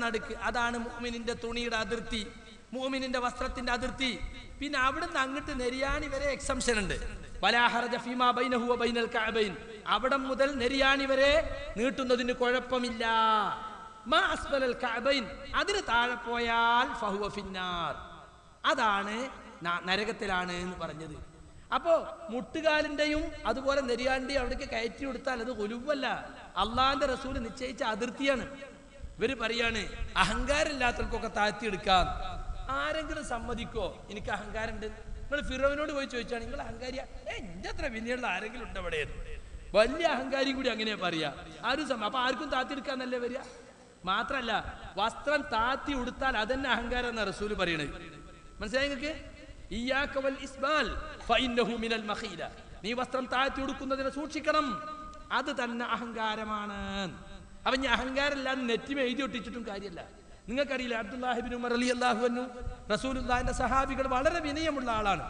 നടുക്ക്, അതാണ് മുഅ്മിനിന്റെ തുണിയുടെ അതിർത്തി, മുഅ്മിനിന്റെ വസ്ത്രത്തിന്റെ അതിർത്തി. പിന്നെ അവിടുന്ന് അങ്ങോട്ട് നെരിയാണി വരെ എക്സംഷൻ ഉണ്ട്. വലാ ഹറജ ഫീമാ ബൈനഹു വ ബൈനൽ കഅബൈൻ, അവിടം മുതൽ നെരിയാണി വരെ നീട്ടുന്നതിന് കുഴപ്പമില്ല. മാ അസ്ഫലൽ കഅബൈൻ, അതിന് താഴെ പോയാൽ ഫഹുവ ഫിന്നാർ, അതാണ് നരകത്തിലാണ് എന്ന് പറഞ്ഞത്. അപ്പോ മുട്ടുകാലിന്റെയും അതുപോലെ നെരിയാണ്ടിയും അവിടേക്ക് കയറ്റി കൊടുത്താൽ അത് ഗുലുവല്ല, അള്ളാന്റെ റസൂൽ നിശ്ചയിച്ച അതിർത്തിയാണ്. ഇവര് പറയാണ് അഹങ്കാരമില്ലാത്തവർക്കൊക്കെ താഴ്ത്തിയെടുക്കാം. ആരെങ്കിലും സമ്മതിക്കോ എനിക്ക് അഹങ്കാരം ഉണ്ട്? നിങ്ങൾ ഫിറോവിനോട് പോയി ചോദിച്ചാണ് നിങ്ങൾ അഹങ്കാരിയ, എന്റെ അത്ര പിന്നെയുള്ള ആരെങ്കിലും ഉണ്ട് അവിടെ? വലിയ അഹങ്കാരി കൂടി അങ്ങനെയാ പറയാ. ആരും അപ്പൊ ആർക്കും താഴ്ത്തിയെടുക്കാന്നല്ലേ വരിക. മാത്രല്ല വസ്ത്രം താത്തി ഉടുത്താൽ അതന്നെ അഹങ്കാരം എന്നാ റസൂല് പറയണത്. മനസ്സിലായി നിങ്ങൾക്ക്? ഇയ്യാക വൽ ഇസ്ബാൽ ഫഇന്നഹു മിനൽ മഖീല, നീ വസ്ത്രം താഴ്ത്തി ഉടുക്കുന്നതിനെ സൂക്ഷിക്കണം, അത് തന്നെ അഹങ്കാരമാണ്. അപ്പൊ ഞാൻ അഹങ്കാരമില്ലാതെ നെറ്റിമ എഴുതി ഒട്ടിച്ചിട്ടും കാര്യമല്ല. നിങ്ങൾക്കറിയില്ല, അബ്ദുല്ലാഹി ഇബ്നു ഉമർ റളിയല്ലാഹു അൻഹു റസൂലുള്ളാഹിന്റെ സഹാബികൾ വളരെ വിനയമുള്ള ആളാണ്.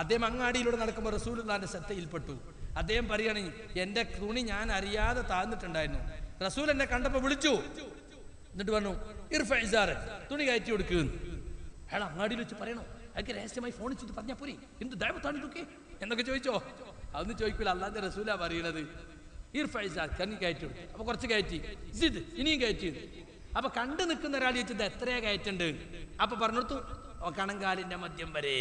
അദ്ദേഹം അങ്ങാടിയിലൂടെ നടക്കുമ്പോൾ റസൂലുള്ളാഹിന്റെ ശ്രദ്ധയിൽപ്പെട്ടു. അദ്ദേഹം പറയാണ്, എന്റെ തുണി ഞാൻ അറിയാതെ താഴ്ന്നിട്ടുണ്ടായിരുന്നു. റസൂൽ എന്നെ കണ്ടപ്പോ വിളിച്ചു, എന്നിട്ട് പറഞ്ഞു ഇർഫഅ ഇസാറക, തുണി കയറ്റി കൊടുക്കുന്നു. അയാൾ അങ്ങാടിയിൽ വെച്ച് പറയണോ, അയാൾക്ക് രഹസ്യമായി ഫോൺ ചെയ്ത് പറഞ്ഞാൽ പോരെ, എന്ത് ദൈവത്താണ് ഇതൊക്കെ എന്നൊക്കെ ചോദിച്ചോ? അതൊന്നും ചോദിക്കില്ല, അള്ളാന്റെ റസൂലാ പറയണത്. ഇർഫഅ ഇസാറക, കണ്ണി കയറ്റി കൊടുത്തു. അപ്പൊ കുറച്ച് കയറ്റി, സിദ് ഇനിയും കയറ്റി. അപ്പൊ കണ്ടു നിൽക്കുന്ന ഒരാൾ ചോദിച്ചത് എത്രയാ കയറ്റുണ്ട്? അപ്പൊ പറഞ്ഞെടുത്തു കണങ്കാലിന്റെ മദ്യം വരെ.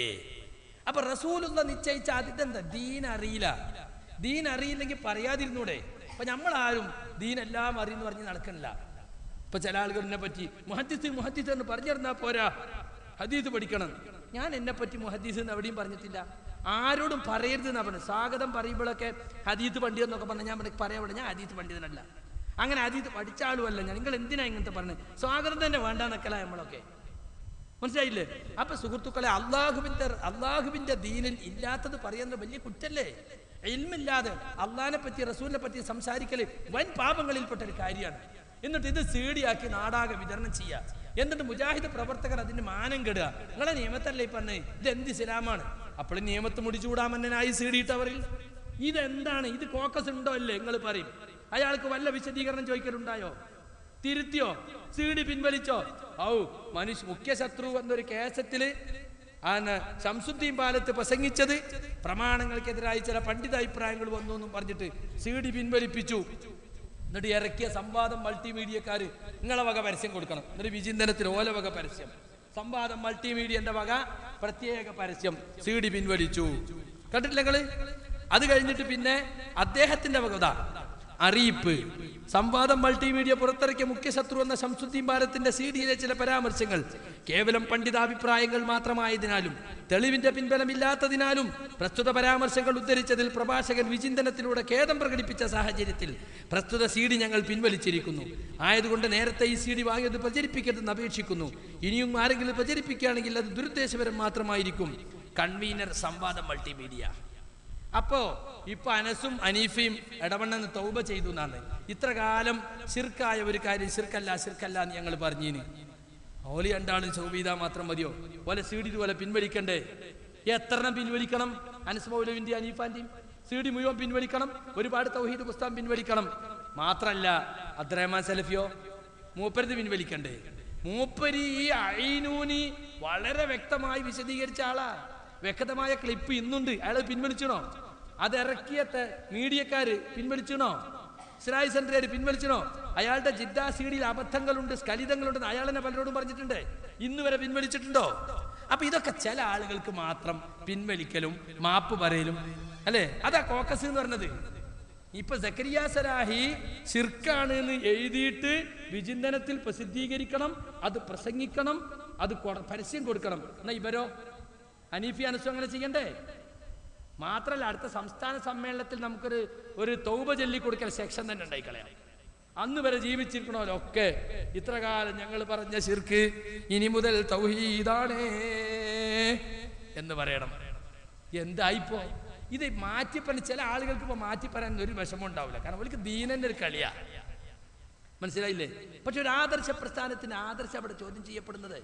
അപ്പൊ റസൂലുള്ള നിശ്ചയിച്ച അതിതെന്താ? ദീൻ അറിയില്ല. ദീൻ അറിയില്ലെങ്കിൽ പറയാതിരുന്നൂടെ? അപ്പൊ നമ്മളാരും ദീനെല്ലാം അറിയുന്നു പറഞ്ഞ് നടക്കണില്ല. ഇപ്പൊ ചില ആളുകളെ പറ്റി മുഹദ്ദിസ് മുഹദ്ദിസ് എന്ന് പറഞ്ഞിരുന്നാ പോരാ, ഹദീസ് പഠിക്കണം. ഞാൻ എന്നെ പറ്റി മുഹദ്ദിസ് എന്ന് എവിടെയും പറഞ്ഞിട്ടില്ല, ആരോടും പറയരുത് എന്നാ പറഞ്ഞു. സ്വാഗതം പറയുമ്പോഴൊക്കെ ഹദീസ് പണ്ഡിതൻ എന്നൊക്കെ പറഞ്ഞാൽ ഞാൻ പറയാൻ, ഞാൻ ഹദീസ് പണ്ഡിതനല്ല, അങ്ങനെ ഹദീസ് പഠിച്ച ആളുമല്ല ഞാൻ. നിങ്ങൾ എന്തിനാ ഇങ്ങനത്തെ പറഞ്ഞത്? സ്വാഗതം തന്നെ വേണ്ടാന്നൊക്കെയല്ല നമ്മളൊക്കെ. മനസ്സിലായില്ലേ? അപ്പൊ സുഹൃത്തുക്കളെ, അള്ളാഹുവിന്റെ ദീനിൽ ഇല്ലാത്തത് പറയുന്നത് വലിയ കുറ്റല്ലേ? ഇൽമില്ലാതെ അള്ളാഹിനെ പറ്റി റസൂലിനെ പറ്റി സംസാരിക്കല് വൻ പാപങ്ങളിൽപ്പെട്ട ഒരു കാര്യമാണ്. എന്നിട്ട് ഇത് സീഡിയാക്കി നാടാകെ വിതരണം ചെയ്യുക. എന്നിട്ട് മുജാഹിദ് പ്രവർത്തകർ അതിന്റെ മാനം കെടുക. നിങ്ങളെ നിയമത്തല്ലേ പറഞ്ഞേ, ഇത് എന്ത് ഇസ്ലാമാണ്? അപ്പോഴും നിയമത്ത് മുടിച്ചൂടാമന്നായി സീഡിയിട്ടവരിൽ ഇതെന്താണ്? ഇത് കോക്കസ് ഉണ്ടോ അല്ലേ നിങ്ങൾ പറയും. അയാൾക്ക് വല്ല വിശദീകരണം ചോദിക്കലുണ്ടായോ? തിരുത്തിയോ? സീഡി പിൻവലിച്ചോ? മുഖ്യ ശത്രു എന്നൊരു കേസറ്റില് ശംസുദ്ദീൻ പാലത്ത് പ്രസംഗിച്ചത് പ്രമാണങ്ങൾക്കെതിരായി ചില പണ്ഡിതാഭിപ്രായങ്ങൾ വന്നു എന്നും പറഞ്ഞിട്ട് സീഡി പിൻവലിപ്പിച്ചു. എന്നിട്ട് ഇറക്കിയ സംവാദം മൾട്ടിമീഡിയക്കാര് നിങ്ങളെ വക പരസ്യം കൊടുക്കണം. എന്നിട്ട് വിചിന്തനത്തിൽ ഓല വക പരസ്യം, സംവാദം മൾട്ടിമീഡിയന്റെ വക പ്രത്യേക പരസ്യം, സീഡി പിൻവലിച്ചു. കണ്ടിട്ടില്ല നിങ്ങള്? അത് കഴിഞ്ഞിട്ട് പിന്നെ അദ്ദേഹത്തിന്റെ വക അറിയിപ്പ്, സംവാദം മൾട്ടിമീഡിയ പുറത്തിറക്കിയ മുഖ്യശത്രു എന്ന ശംസുദ്ദീൻ ഭാരത്തിന്റെ സീഡിയിലെ ചില പരാമർശങ്ങൾ കേവലം പണ്ഡിതാഭിപ്രായങ്ങൾ മാത്രമായതിനാലും തെളിവിന്റെ പിൻബലമില്ലാത്തതിനാലും പ്രസ്തുത പരാമർശങ്ങൾ ഉദ്ധരിച്ചതിൽ പ്രഭാഷകൻ വിചിന്തനത്തിലൂടെ ഖേദം പ്രകടിപ്പിച്ച സാഹചര്യത്തിൽ പ്രസ്തുത സീഡി ഞങ്ങൾ പിൻവലിച്ചിരിക്കുന്നു. ആയതുകൊണ്ട് നേരത്തെ ഈ സീഡി വാങ്ങിയത് പ്രചരിപ്പിക്കരുതെന്ന് അപേക്ഷിക്കുന്നു. ഇനിയും ആരെങ്കിലും പ്രചരിപ്പിക്കുകയാണെങ്കിൽ അത് ദുരുദ്ദേശപരം മാത്രമായിരിക്കും. കൺവീനർ, സംവാദം മൾട്ടിമീഡിയ. അപ്പോ ഇപ്പൊ അനസും അനീഫയും ഇടവണ്ണെന്ന് തൗബ ചെയ്തു എന്നാണ്. ഇത്ര കാലം ശിർക്കായ ഒരു കാര്യം ശിർക്കല്ല എന്ന് ഞങ്ങൾ പറഞ്ഞീന്. ഓലി രണ്ടാളും ചൗബീത മാത്രം മതിയോ? ഓലെ സീഡി ഇതുപോലെ പിൻവലിക്കണ്ടേ? എത്രണ്ണം പിൻവലിക്കണം? അനസ് മൗലവിന്റെ അനീഫാന്റെയും സീഡി മുഴുവൻ പിൻവലിക്കണം. ഒരുപാട് തൗഹീദ് പുസ്തകം പിൻവലിക്കണം. മാത്രല്ല അബ്ദുറഹ്മാൻ സലഫിയോ മൂപ്പരത് പിൻവലിക്കണ്ടേ? മൂപ്പരി ഈ ഐനൂനി വളരെ വ്യക്തമായി വിശദീകരിച്ച ആളാ. വ്യക്തമായ ക്ലിപ്പ് ഇന്നുണ്ട്. അയാൾ പിൻവലിച്ചണോ? അത് ഇറക്കിയ മീഡിയക്കാര് പിൻവലിച്ചണോ? സിറായി സെന്റർ പിൻവലിച്ചണോ? അയാളുടെ ജിദ്ദ സീഡിയിൽ അബദ്ധങ്ങളുണ്ട്, സ്ഖലിതങ്ങളുണ്ടെന്ന് അയാൾ തന്നെ പലരോടും പറഞ്ഞിട്ടുണ്ട്. ഇന്ന് വരെ പിൻവലിച്ചിട്ടുണ്ടോ? അപ്പൊ ഇതൊക്കെ ചില ആളുകൾക്ക് മാത്രം പിൻവലിക്കലും മാപ്പ് പറയലും അല്ലേ? അതാ കോക്കസ് എന്ന് പറഞ്ഞത്. ഇപ്പൊ സക്കരിയ സലാഹി ശിർക്കാണ് എന്ന് എഴുതിയിട്ട് വിചിന്തനത്തിൽ പ്രസിദ്ധീകരിക്കണം, അത് പ്രസംഗിക്കണം, അത് പരസ്യം കൊടുക്കണം. എന്നാ ഇവരോ ഹനീഫി അനസും അങ്ങനെ ചെയ്യണ്ടേ? മാത്രല്ല അടുത്ത സംസ്ഥാന സമ്മേളനത്തിൽ നമുക്കൊരു തൗബ ചൊല്ലി കൊടുക്കൽ സെക്ഷൻ തന്നെ ഉണ്ടായി കളയാം. അന്ന് വരെ ജീവിച്ചിരിക്കണമല്ലോ ഒക്കെ ഇത്ര കാലം ഞങ്ങൾ പറഞ്ഞ ശിർക്ക് ഇനി മുതൽ തൗഹീദാണേ എന്ന് പറയണം. എന്തായിപ്പോ ഇത് മാറ്റിപ്പറഞ്ഞ? ചില ആളുകൾക്ക് ഇപ്പൊ മാറ്റിപ്പറയാൻ ഒരു വിഷമം ഉണ്ടാവില്ല, കാരണം അവർക്ക് ദീനന്റെ ഒരു കളിയാ. മനസ്സിലായില്ലേ? പക്ഷെ ഒരു ആദർശ പ്രസ്ഥാനത്തിന്റെ ആദർശം അവിടെ ചോദ്യം ചെയ്യപ്പെടുന്നത്.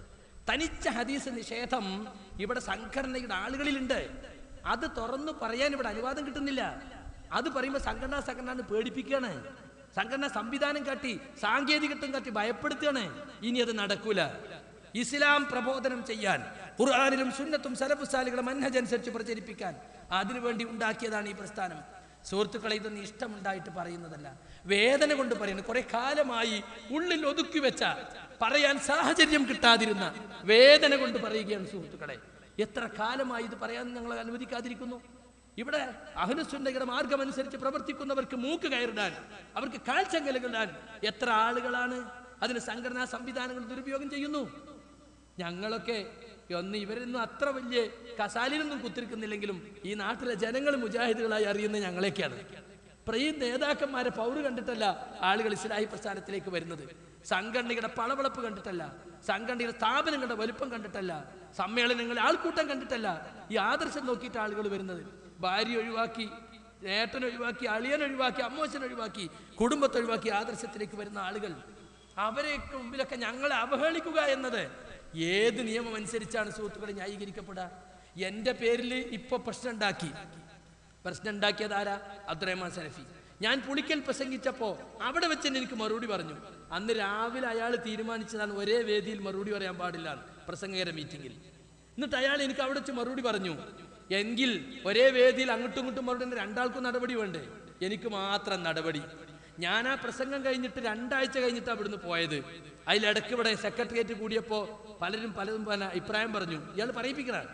തനിച്ച ഹദീസ് നിഷേധം ഇവിടെ സംഘടനയുടെ ആളുകളിലുണ്ട്. അത് തുറന്നു പറയാൻ ഇവിടെ അനുവാദം കിട്ടുന്നില്ല. അത് പറയുമ്പോൾ സംഘടന പേടിപ്പിക്കുകയാണ്. സംഘടനാ സംവിധാനം കാട്ടി സാങ്കേതികത്വം കാട്ടി ഭയപ്പെടുത്തുകയാണ്. ഇനി അത് നടക്കൂല. ഇസ്ലാം പ്രബോധനം ചെയ്യാൻ, ഖുർആനിലും സുന്നത്തും സലഫു സാലികളുടെ മൻഹജ് അനുസരിച്ച് പ്രചരിപ്പിക്കാൻ അതിനുവേണ്ടി ഉണ്ടാക്കിയതാണ് ഈ പ്രസ്ഥാനം. സുഹൃത്തുക്കളെ, ഇതൊന്നും ഇഷ്ടമുണ്ടായിട്ട് പറയുന്നതല്ല, വേദന കൊണ്ട് പറയുന്നത്. കുറെ കാലമായി ഉള്ളിൽ ഒതുക്കി വെച്ച, പറയാൻ സാഹചര്യം കിട്ടാതിരുന്ന വേദന കൊണ്ട് പറയുകയാണ് സുഹൃത്തുക്കളെ. എത്ര കാലമായി ഇത് പറയാൻ ഞങ്ങൾ അനുവദിക്കാതിരിക്കുന്നു? ഇവിടെ അഹ്ലുസുന്നയുടെ മാർഗമനുസരിച്ച് പ്രവർത്തിക്കുന്നവർക്ക് മൂക്ക് കയറിടാൻ, അവർക്ക് കാൽച്ചങ്കലുകളിടാൻ എത്ര ആളുകളാണ് അതിന് സംഘടനാ സംവിധാനങ്ങൾ ദുരുപയോഗം ചെയ്യുന്നു. ഞങ്ങളൊക്കെ ഇവരൊന്നും അത്ര വലിയ കസാലിനൊന്നും കുത്തിരിക്കുന്നില്ലെങ്കിലും ഈ നാട്ടിലെ ജനങ്ങൾ മുജാഹിദുകളായി അറിയുന്ന ഞങ്ങളെയൊക്കെയാണ്. ഈ നേതാക്കന്മാരെ പൗറ് കണ്ടിട്ടല്ല ആളുകൾ ഇസ്ലാഹി പ്രസ്ഥാനത്തിലേക്ക് വരുന്നത്. സംഘടനയുടെ പളവളപ്പ് കണ്ടിട്ടല്ല, സംഘടനയുടെ സ്ഥാപനങ്ങളുടെ വലുപ്പം കണ്ടിട്ടല്ല, സമ്മേളനങ്ങളുടെ ആൾക്കൂട്ടം കണ്ടിട്ടല്ല ഈ ആദർശം നോക്കിയിട്ട് ആളുകൾ വരുന്നത്. ഭാര്യ ഒഴിവാക്കി, ഏട്ടൻ ഒഴിവാക്കി, അളിയൻ ഒഴിവാക്കി, അമ്മോശൻ ഒഴിവാക്കി, കുടുംബത്തെ ഒഴിവാക്കി ആദർശത്തിലേക്ക് വരുന്ന ആളുകൾ, അവരെയൊക്കെ മുമ്പിലൊക്കെ ഞങ്ങളെ അവഹേളിക്കുക എന്നത് ഏത് നിയമം അനുസരിച്ചാണ് സുഹൃത്തുക്കളെ ന്യായീകരിക്കപ്പെടുക? എൻ്റെ പേരിൽ ഇപ്പൊ പ്രശ്നം ഉണ്ടാക്കിയത് ആരാ? അബ്ദുറഹ്മാൻ സലഫി. ഞാൻ പുളിക്കൽ പ്രസംഗിച്ചപ്പോൾ അവിടെ വെച്ച് എനിക്ക് മറുപടി പറഞ്ഞു. അന്ന് രാവിലെ അയാൾ തീരുമാനിച്ചതാണ് ഒരേ വേദിയിൽ മറുപടി പറയാൻ പാടില്ല പ്രസംഗകര മീറ്റിംഗിൽ. എന്നിട്ട് അയാൾ എനിക്ക് അവിടെ വെച്ച് മറുപടി പറഞ്ഞു, എങ്കിൽ ഒരേ വേദിയിൽ അങ്ങോട്ടും ഇങ്ങോട്ടും മറുപടി രണ്ടാൾക്കും നടപടി വേണ്ടേ? എനിക്ക് മാത്രം നടപടി. ഞാൻ ആ പ്രസംഗം കഴിഞ്ഞിട്ട് 2 ആഴ്ച കഴിഞ്ഞിട്ട് അവിടുന്ന് പോയത്. അതിലിടയ്ക്ക് ഇവിടെ സെക്രട്ടേറിയറ്റ് കൂടിയപ്പോൾ പലരും അഭിപ്രായം പറഞ്ഞു, ഇയാൾ പറയിപ്പിക്കണം.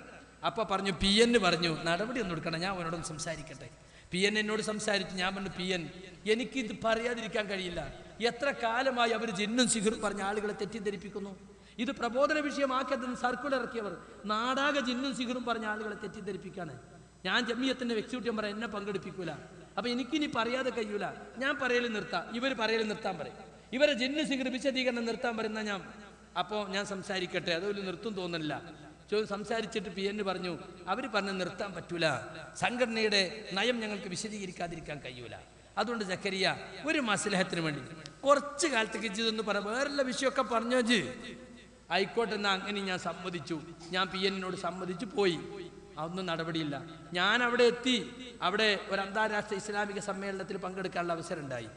അപ്പൊ പറഞ്ഞു, PN പറഞ്ഞു നടപടി ഒന്നും എടുക്കണം, ഞാൻ അവനോടൊന്ന് സംസാരിക്കട്ടെ. PN എന്നോട് സംസാരിച്ചു. ഞാൻ പറഞ്ഞു, PN എനിക്കിത് പറയാതിരിക്കാൻ കഴിയില്ല. എത്ര കാലമായി അവർ ജിന്നും സിഹറും പറഞ്ഞ ആളുകളെ തെറ്റിദ്ധരിപ്പിക്കുന്നു. ഇത് പ്രബോധന വിഷയമാക്കിയതെന്ന് സർക്കുലർ ഇറക്കിയവർ നാടാകെ ജിന്നും സിഹറും പറഞ്ഞ ആളുകളെ തെറ്റിദ്ധരിപ്പിക്കാണ്. ഞാൻ ജമിയത്തിന്റെ എക്സിക്യൂട്ടീവ് പറയാൻ എന്നെ പങ്കെടുപ്പിക്കൂല. അപ്പൊ എനിക്കിനി പറയാതെ കഴിയൂല. ഞാൻ പറയൽ നിർത്താം, ഇവർ പറയൽ നിർത്താൻ പറയും. ഇവരെ ജിന്ന് സിഹർ വിശദീകരണം നിർത്താൻ പറയുന്ന ഞാൻ സംസാരിക്കട്ടെ. അതുപോലെ നിർത്തും തോന്നുന്നില്ല. സംസാരിച്ചിട്ട് PN പറഞ്ഞു, അവർ പറഞ്ഞ് നിർത്താൻ പറ്റൂല, സംഘടനയുടെ നയം ഞങ്ങൾക്ക് വിശദീകരിക്കാതിരിക്കാൻ കഴിയൂല. അതുകൊണ്ട് സക്കരിയ ഒരു മസ്ലഹത്തിന് വേണ്ടി കുറച്ച് കാലത്തേക്ക് ഇതൊന്ന് പറ, വേറെയുള്ള വിഷയമൊക്കെ പറഞ്ഞോ ആയിക്കോട്ടെ എന്നാ. അങ്ങനെ ഞാൻ സമ്മതിച്ചു. ഞാൻ PN സമ്മതിച്ചു പോയി. അതൊന്നും നടപടിയില്ല. ഞാൻ അവിടെ എത്തി. അവിടെ ഒരു അന്താരാഷ്ട്ര ഇസ്ലാമിക സമ്മേളനത്തിൽ പങ്കെടുക്കാനുള്ള അവസരം ഉണ്ടായി.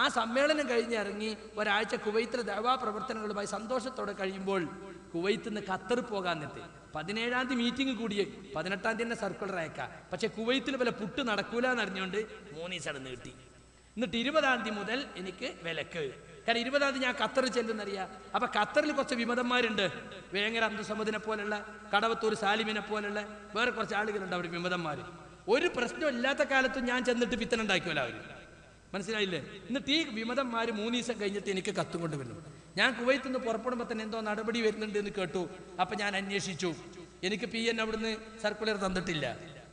ആ സമ്മേളനം കഴിഞ്ഞ് ഇറങ്ങി ഒരാഴ്ച കുവൈത്തിലെ ദഅവാ പ്രവർത്തനങ്ങളുമായി സന്തോഷത്തോടെ കഴിയുമ്പോൾ കുവൈത്തിൽ നിന്ന് ഖത്തർ പോകാൻ നിട്ട് 17-ാം തീയതി മീറ്റിംഗ് കൂടിയ 18-ാം തീയതി തന്നെ സർക്കുലർ അയക്കാം. പക്ഷെ കുവൈത്തിൽ വല്ല പുട്ട് നടക്കൂല എന്നറിഞ്ഞുകൊണ്ട് 3 ദിവസം നീട്ടി. എന്നിട്ട് 20-ാം തീയതി മുതൽ എനിക്ക് വിലക്ക്. കാരണം 20-ാം തീയതി ഞാൻ ഖത്തർ ചെല്ലുന്നറിയാം. അപ്പൊ ഖത്തറിൽ കുറച്ച് വിമതന്മാരുണ്ട്. വേങ്ങര അബ്ദുസമദിനെ പോലുള്ള, കടവത്തൂർ സാലിമിനെ പോലുള്ള വേറെ കുറച്ച് ആളുകളുണ്ട് അവിടെ വിമതന്മാർ. ഒരു പ്രശ്നം ഇല്ലാത്ത കാലത്തും ഞാൻ ചെന്നിട്ട് പിത്തന ഉണ്ടാക്കിയല്ലോ അവര്. മനസ്സിലായില്ലേ? എന്നിട്ട് ഈ വിമതന്മാർ 3 ദിവസം കഴിഞ്ഞിട്ട് എനിക്ക് കത്തും കൊണ്ട് വരുന്നു. ഞാൻ കുവൈത്തിൽ നിന്ന് പുറപ്പെടുമ്പോൾ തന്നെ എന്തോ നടപടി വരുന്നുണ്ട് എന്ന് കേട്ടു. അപ്പൊ ഞാൻ അന്വേഷിച്ചു. എനിക്ക് PN അവിടുന്ന് സർക്കുലർ തന്നിട്ടില്ല,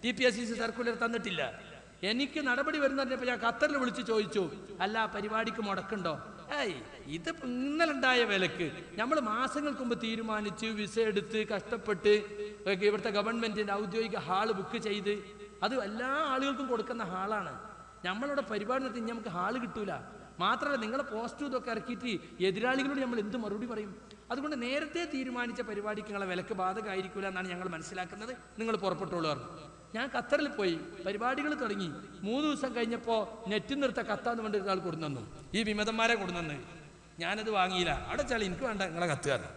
TPSCC സർക്കുലർ തന്നിട്ടില്ല. എനിക്ക് നടപടി വരുന്നപ്പോൾ ഞാൻ ഖത്തറിൽ വിളിച്ച് ചോദിച്ചു, അല്ല പരിപാടിക്ക് മുടക്കുണ്ടോ? ഇത് ഇന്നലെ ഉണ്ടായ വിലക്ക് നമ്മൾ മാസങ്ങൾക്ക് മുമ്പ് തീരുമാനിച്ച് വിസ എടുത്ത് കഷ്ടപ്പെട്ട് ഇവിടുത്തെ ഗവൺമെന്റിന്റെ ഔദ്യോഗിക ഹാള് ബുക്ക് ചെയ്ത്, അത് എല്ലാ ആളുകൾക്കും കൊടുക്കുന്ന ഹാളാണ്. നമ്മളിവിടെ പരിപാടി നടത്തി നമുക്ക് ഹാള് കിട്ടൂല. മാത്രമല്ല നിങ്ങളെ പോസ്റ്റ് ഇതൊക്കെ ഇറക്കിയിട്ട് എതിരാളികളോട് നമ്മൾ എന്ത് മറുപടി പറയും? അതുകൊണ്ട് നേരത്തെ തീരുമാനിച്ച പരിപാടിക്ക് നിങ്ങളെ വിലക്ക് ബാധകമായിരിക്കില്ല എന്നാണ് ഞങ്ങൾ മനസ്സിലാക്കുന്നത്. നിങ്ങൾ പുറപ്പെട്ടോളൂ പറഞ്ഞു. ഞാൻ ഖത്തറിൽ പോയി, പരിപാടികൾ തുടങ്ങി. 3 ദിവസം കഴിഞ്ഞപ്പോൾ നെറ്റ് നിർത്ത കത്താന്ന് വേണ്ടി ഒരാൾ കൊടുന്നു, ഈ വിമതന്മാരെ കൊടുന്നു. ഞാനത് വാങ്ങിയില്ല. അവിടെ ചാളി എനിക്ക് വേണ്ട നിങ്ങളെ കത്തുകാരൻ.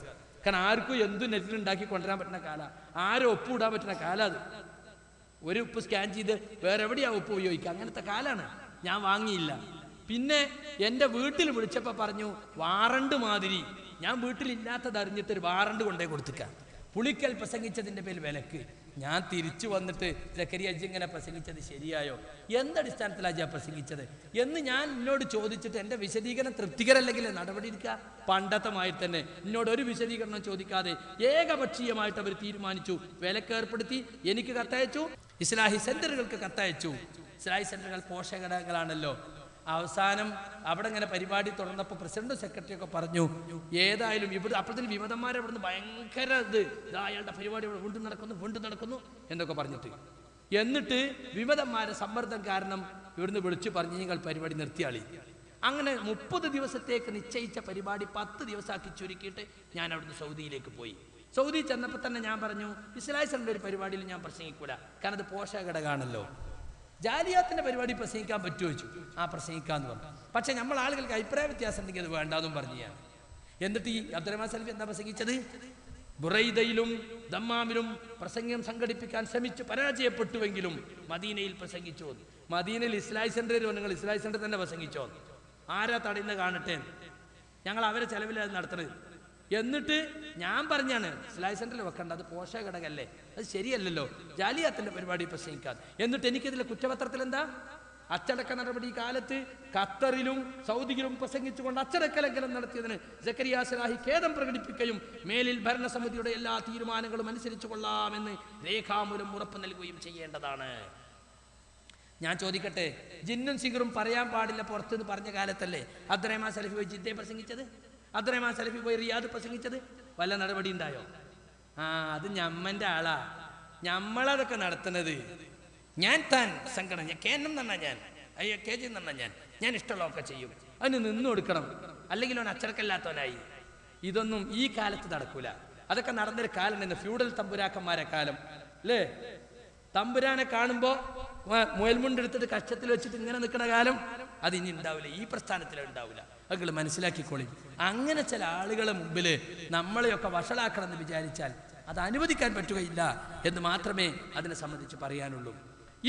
കാരണം ആർക്കും എന്തും നെറ്റിൽ ഉണ്ടാക്കി കൊണ്ടുവരാൻ പറ്റുന്ന കാലം, ആരും ഒപ്പ് ഇടാൻ പറ്റുന്ന കാലം അത്. ഒരു ഉപ്പ് സ്കാൻ ചെയ്ത് വേറെ എവിടെയാ ഉപ്പ് ഉപയോഗിക്കുക, അങ്ങനത്തെ കാലാണ്. ഞാൻ വാങ്ങിയില്ല. പിന്നെ എൻ്റെ വീട്ടിൽ വിളിച്ചപ്പോൾ പറഞ്ഞു വാറണ്ട് മാതിരി. ഞാൻ വീട്ടിലില്ലാത്തത് അറിഞ്ഞിട്ട് ഒരു വാറണ്ട് കൊണ്ടേ കൊടുത്തിക്കാം. പുളിക്കൽ പ്രസംഗിച്ചതിൻ്റെ പേരിൽ വിലക്ക്. ഞാൻ തിരിച്ചു വന്നിട്ട് സക്കരിയ അജി ഇങ്ങനെ പ്രസംഗിച്ചത് ശരിയായോ, എന്തടിസ്ഥാനത്തിലാണ് അജി പ്രസംഗിച്ചത് എന്ന് ഞാൻ എന്നോട് ചോദിച്ചിട്ട് എൻ്റെ വിശദീകരണം തൃപ്തികരല്ലെങ്കിൽ നടപടി എടുക്കുക. പണ്ടത്തമായി തന്നെ എന്നോട് ഒരു വിശദീകരണം ചോദിക്കാതെ ഏകപക്ഷീയമായിട്ട് അവർ തീരുമാനിച്ചു, വിലക്കേർപ്പെടുത്തി. എനിക്ക് കത്തയച്ചു, ഇസ്ലാഹി സെന്ററുകൾക്ക് കത്തയച്ചു. ഇസ്ലാഹി സെന്ററുകൾ പോഷകഘടകങ്ങളാണല്ലോ. അവസാനം അവിടെ ഇങ്ങനെ പരിപാടി തുടർന്നപ്പോൾ പ്രസിഡന്റും സെക്രട്ടറിയൊക്കെ പറഞ്ഞു, ഏതായാലും ഇവിടെ അപ്പോഴത്തേന് വിമതന്മാരെ ഇവിടുന്ന് ഭയങ്കര അയാളുടെ പരിപാടി വീണ്ടും നടക്കുന്നു എന്നൊക്കെ പറഞ്ഞിട്ട്, എന്നിട്ട് വിമതന്മാരെ സമ്മർദ്ദം കാരണം ഇവിടുന്ന് വിളിച്ചു പറഞ്ഞു നിങ്ങൾ പരിപാടി നിർത്തിയാളി. അങ്ങനെ 30 ദിവസത്തേക്ക് നിശ്ചയിച്ച പരിപാടി 10 ദിവസമാക്കി ചുരുക്കിയിട്ട് ഞാൻ അവിടുന്ന് സൗദിയിലേക്ക് പോയി. സൗദി ചെന്നപ്പോൾ തന്നെ ഞാൻ പറഞ്ഞു, ഇസ്ലാഹി സെന്ററിന്റെ ഒരു പരിപാടിയിൽ ഞാൻ പ്രസംഗിക്കൂല, കാരണം അത് പോഷകഘടകമാണല്ലോ. ജാലിയാത്തിന്റെ പരിപാടി പ്രസംഗിക്കാൻ പറ്റുമോ ചോദിച്ചു. ആ പ്രസംഗിക്കാന്ന് പറഞ്ഞു. പക്ഷെ നമ്മൾ ആളുകൾക്ക് അഭിപ്രായ വ്യത്യാസം ഉണ്ടെങ്കിൽ അത് വേണ്ടാന്നും പറഞ്ഞു ഞാൻ. എന്നിട്ട് ഈ അബ്ദുറഹ്മാൻ സലഫി എന്താ പ്രസംഗിച്ചത്? ബുറൈദയിലും ദമ്മാമിലും പ്രസംഗം സംഘടിപ്പിക്കാൻ ശ്രമിച്ചു പരാജയപ്പെട്ടുവെങ്കിലും മദീനയിൽ പ്രസംഗിച്ചോ. മദീനയിൽ ഇസ്ലാഹി സെന്ററിൽ നിങ്ങൾ ഇസ്ലാഹി സെന്റർ തന്നെ പ്രസംഗിച്ചോ. ആരാ തടയുന്ന കാണട്ടെ, ഞങ്ങൾ അവരെ ചെലവിലാണ് നടത്തുന്നത്. എന്നിട്ട് ഞാൻ പറഞ്ഞാണ് ഇസ്ലാഹി സെന്ററിൽ വെക്കേണ്ട, അത് പോഷക ഘടകല്ലേ, അത് ശരിയല്ലല്ലോ, ജാലിയാത്തിന്റെ പരിപാടി പ്രസംഗിക്കാൻ. എന്നിട്ട് എനിക്കിതിലെ കുറ്റപത്രത്തിൽ എന്താ? അച്ചടക്ക നടപടി കാലത്ത് ഖത്തറിലും സൗദിയിലും പ്രസംഗിച്ചുകൊണ്ട് അച്ചടക്ക ലംഘനം നടത്തിയതിന് സക്കരിയ സലാഹി ഖേദം പ്രകടിപ്പിക്കുകയും മേലിൽ ഭരണസമിതിയുടെ എല്ലാ തീരുമാനങ്ങളും അനുസരിച്ചു കൊള്ളാമെന്ന് രേഖാമൂലം ഉറപ്പ് നൽകുകയും ചെയ്യേണ്ടതാണ്. ഞാൻ ചോദിക്കട്ടെ, ജിന്നും സിഗറും പറയാൻ പാടില്ല പുറത്തുനിന്ന് പറഞ്ഞ കാലത്തല്ലേ അബ്ദുറഹ്മാൻ സലഫി പോയി ജിദ്ദയെ പ്രസംഗിച്ചത്? അബ്ദുറഹ്മാൻ സലഫി പോയി റിയാദ് പ്രസംഗിച്ചത്? വല്ല നടപടി ഉണ്ടായോ? അത് ഞമ്മൻ്റെ ആളാ, ഞമ്മളതൊക്കെ നടത്തുന്നത്. ഞാൻ താൻ സംഘടന, ഞാൻ കേനം തന്നെ, ഞാൻ അയ്യോ കെ ജി തന്നെ, ഞാൻ ഇഷ്ടമുള്ളതൊക്കെ ചെയ്യും. അതിന് നിന്നു കൊടുക്കണം, അല്ലെങ്കിൽ അവൻ അച്ചടക്കമില്ലാത്തവനായി. ഇതൊന്നും ഈ കാലത്ത് നടക്കൂല. അതൊക്കെ നടന്നൊരു കാലം തന്നെ, ഫ്യൂഡൽ തമ്പുരാക്കന്മാരെ കാലം അല്ലേ? തമ്പുരാനെ കാണുമ്പോ മുയൽമുണ്ടെടുത്തിട്ട് കക്ഷത്തിൽ വെച്ചിട്ട് ഇങ്ങനെ നിൽക്കുന്ന കാലം അത് ഇനി ഉണ്ടാവില്ല, ഈ പ്രസ്ഥാനത്തിൽ ഉണ്ടാവില്ല. അത് മനസ്സിലാക്കിക്കോളി. അങ്ങനെ ചില ആളുകളെ മുമ്പിൽ നമ്മളെയൊക്കെ വഷളാക്കണം എന്ന് വിചാരിച്ചാൽ അത് അനുവദിക്കാൻ പറ്റുകയില്ല എന്ന് മാത്രമേ അതിനെ സംബന്ധിച്ച് പറയാനുള്ളൂ.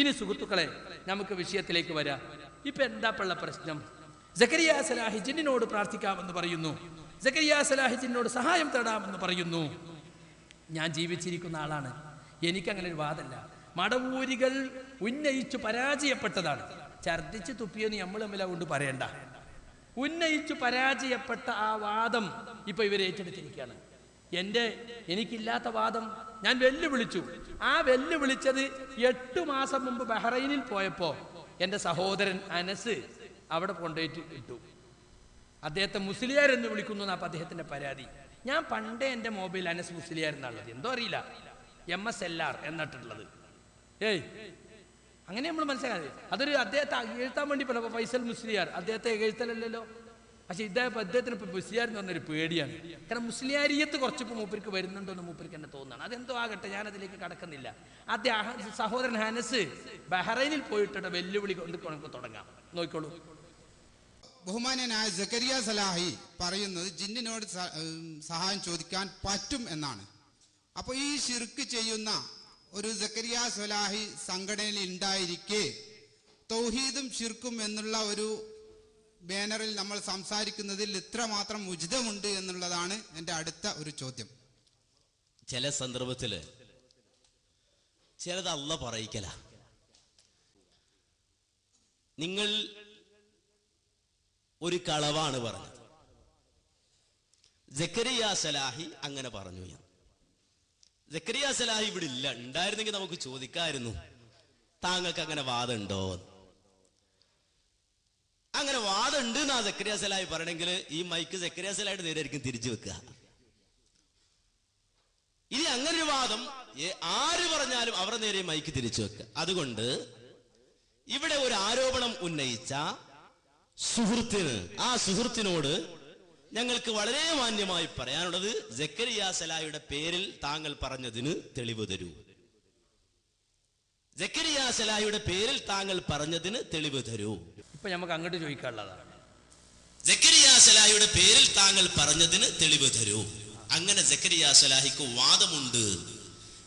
ഇനി സുഹൃത്തുക്കളെ, നമുക്ക് വിഷയത്തിലേക്ക് വരാം. ഇപ്പൊ എന്താപ്പുള്ള പ്രശ്നം? സക്കരിയ സലാഹി ജിന്നിനോട് പ്രാർത്ഥിക്കാമെന്ന് പറയുന്നു, സക്കരിയ സലാഹി ജിന്നിനോട് സഹായം തേടാമെന്ന് പറയുന്നു. ഞാൻ ജീവിച്ചിരിക്കുന്ന ആളാണ്, എനിക്കങ്ങനെ ഒരു വാദമല്ല. മടവൂരികൾ ഉന്നയിച്ചു പരാജയപ്പെട്ടതാണ്. ഛർദ്ദിച്ച് തുപ്പിയെന്ന് നമ്മൾ തമ്മിൽ കൊണ്ട് പറയണ്ട. ഉന്നയിച്ചു പരാജയപ്പെട്ട ആ വാദം ഇപ്പൊ ഇവർ ഏറ്റെടുത്തിരിക്കുകയാണ്. എനിക്കില്ലാത്ത വാദം ഞാൻ വെല്ലുവിളിച്ചു. ആ വെല്ലുവിളിച്ചത് 8 മാസം മുമ്പ് ബഹ്റൈനിൽ പോയപ്പോ എൻ്റെ സഹോദരൻ അനസ് അവിടെ കൊണ്ടുപോയിട്ട് ഇട്ടു. അദ്ദേഹത്തെ മുസ്ലിയാർ എന്ന് വിളിക്കുന്നു എന്നാ അദ്ദേഹത്തിന്റെ പരാതി. ഞാൻ പണ്ടേ എൻ്റെ മൊബൈൽ അനസ് മുസ്ലിയാർ എന്നുള്ളത്, എന്തോ അറിയില്ല, MSLR എന്നിട്ടുള്ളത്. അങ്ങനെ നമ്മൾ മനസ്സിലാക്കാതെ അതൊരു അദ്ദേഹത്തെ എഴുത്താൻ വേണ്ടി പോലെ ഫൈസൽ മുസ്ലിയാർ അദ്ദേഹത്തെ എഴുത്തലല്ലോ. പക്ഷെ അദ്ദേഹത്തിന് ഇപ്പൊ മുസ്ലിയാർ എന്ന് പറഞ്ഞൊരു പേടിയാണ്. കാരണം മുസ്ലിയാരിയത്ത് കുറച്ചിപ്പോൾ മൂപ്പർക്ക് വരുന്നുണ്ടോ എന്ന് മൂപ്പർക്ക് എന്നെ തോന്നുന്നതാണ്. അതെന്തോ ആകട്ടെ, ഞാൻ അതിലേക്ക് കടക്കുന്നില്ല. സഹോദരൻ ഹനസ് ബഹ്റൈനിൽ പോയിട്ട് വെല്ലുവിളി കൊണ്ട് നമുക്ക് തുടങ്ങാം. നോക്കിക്കോളൂ. ബഹുമാന്യനായ സക്കരിയ സലാഹി പറയുന്നത് ജിന്നിനോട് സഹായം ചോദിക്കാൻ പറ്റും എന്നാണ്. അപ്പോൾ ഈ ശിർക്ക് ചെയ്യുന്ന ഒരു സക്കരിയ സലാഹി സംഘടനയിൽ ഉണ്ടായിരിക്കെ തൗഹീദും ശിർക്കും എന്നുള്ള ഒരു ബാനറിൽ നമ്മൾ സംസാരിക്കുന്നതിൽ ഇത്രമാത്രം ഉചിതമുണ്ട് എന്നുള്ളതാണ് എൻ്റെ അടുത്ത ഒരു ചോദ്യം. ചില സന്ദർഭത്തില് ചിലത് അള്ളാഹ് പറയിക്കല. നിങ്ങൾ ഒരു കളവാണ് പറഞ്ഞത്, സക്കരിയ സലാഹി അങ്ങനെ പറഞ്ഞു. സക്കരിയ സലാഹി ഇവിടെ ഇല്ല, ഉണ്ടായിരുന്നെങ്കിൽ നമുക്ക് ചോദിക്കായിരുന്നു താങ്കൾക്ക് അങ്ങനെ വാദമുണ്ടോ. അങ്ങനെ വാദമുണ്ട് എന്നാ സക്കരിയ സലാഹി പറയണമെങ്കിൽ ഈ മൈക്ക് സക്കരിയ സലാഹിയുടെ നേരെയായിരിക്കും തിരിച്ചു വെക്കുക. ഇനി അങ്ങനെ ഒരു വാദം ആര് പറഞ്ഞാലും അവരുടെ നേരെ മൈക്ക് തിരിച്ചു വെക്കുക. അതുകൊണ്ട് ഇവിടെ ഒരു ആരോപണം ഉന്നയിച്ച സുഹൃത്തിന്, ആ സുഹൃത്തിനോട് ഞങ്ങൾക്ക് വളരെ മാന്യമായി പറയാനുള്ളത്, സക്കരിയ സലാഹിയുടെ പേരിൽ താങ്കൾ പറഞ്ഞതിന് തെളിവ് തരൂ. സക്കരിയ സലാഹിയുടെ പേരിൽ താങ്കൾ പറഞ്ഞതിന് തെളിവ് തരൂ. ഇപ്പൊ നമുക്ക് അങ്ങോട്ട് ചോദിക്കാനുള്ളതാണ്, സക്കരിയ സലാഹിയുടെ പേരിൽ താങ്കൾ പറഞ്ഞതിന് തെളിവ് തരൂ. അങ്ങനെ സക്കരിയ സലാഹിക്ക് വാദമുണ്ട്,